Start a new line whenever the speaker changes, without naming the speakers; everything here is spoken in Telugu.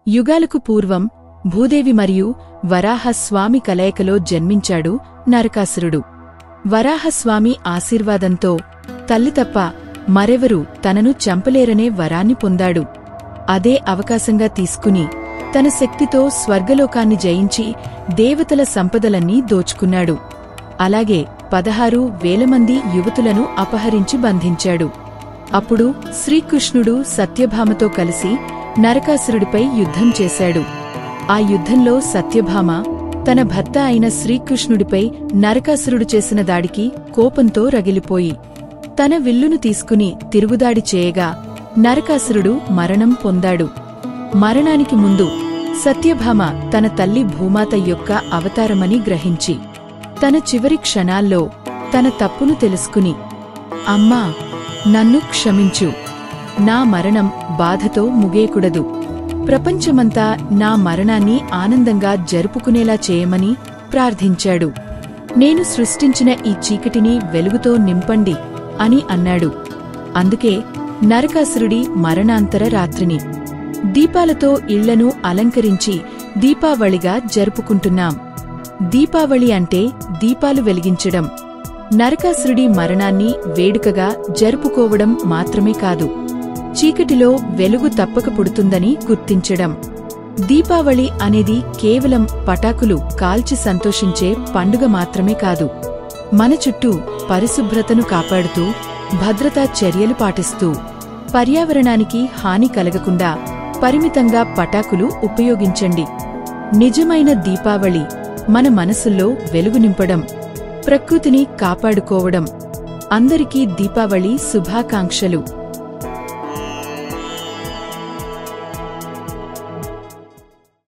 యుగాలకు పూర్వం భూదేవి మరియు వరాహస్వామి కలయికలో జన్మించాడు నరకాసురుడు. వరాహస్వామి ఆశీర్వాదంతో తల్లి తప్ప మరెవరూ తనను చంపలేరనే వరాన్ని పొందాడు. అదే అవకాశంగా తీసుకుని తన శక్తితో స్వర్గలోకాన్ని జయించి దేవతల సంపదలన్నీ దోచుకున్నాడు. అలాగే 16,000 మంది యువతులను అపహరించి బంధించాడు. అప్పుడు శ్రీకృష్ణుడు సత్యభామతో కలిసి నరకాసురుడిపై యుద్ధం చేశాడు. ఆ యుద్ధంలో సత్యభామ తన భర్త అయిన శ్రీకృష్ణుడిపై నరకాసురుడు చేసిన దాడికి కోపంతో రగిలిపోయి తన విల్లును తీసుకుని తిరుగుదాడి చేయగా నరకాసురుడు మరణం పొందాడు. మరణానికి ముందు సత్యభామ తన తల్లి భూమాత యొక్క అవతారమని గ్రహించి తన చివరి క్షణాల్లో తన తప్పును తెలుసుకుని, అమ్మా, నన్ను క్షమించు, నా మరణం బాధతో ముగియకూడదు, ప్రపంచమంతా నా మరణాన్ని ఆనందంగా జరుపుకునేలా చేయమని ప్రార్థించాడు. నేను సృష్టించిన ఈ చీకటిని వెలుగుతో నింపండి అని అన్నాడు. అందుకే నరకాసురుడి మరణాంతర రాత్రిని దీపాలతో ఇళ్లను అలంకరించి దీపావళిగా జరుపుకుంటున్నాం. దీపావళి అంటే దీపాలు వెలిగించడం. నరకాసురుడి మరణాన్ని వేడుకగా జరుపుకోవడం మాత్రమే కాదు, చీకటిలో వెలుగు తప్పక పుడుతుందని గుర్తించడం. దీపావళి అనేది కేవలం పటాకులు కాల్చి సంతోషించే పండుగ మాత్రమే కాదు, మన చుట్టూ పరిశుభ్రతను కాపాడుతూ భద్రతా చర్యలు పాటిస్తూ పర్యావరణానికి హాని కలగకుండా పరిమితంగా పటాకులు ఉపయోగించండి. నిజమైన దీపావళి మన మనసుల్లో వెలుగు నింపడం, ప్రకృతిని కాపాడుకోవడం. అందరికీ దీపావళి శుభాకాంక్షలు.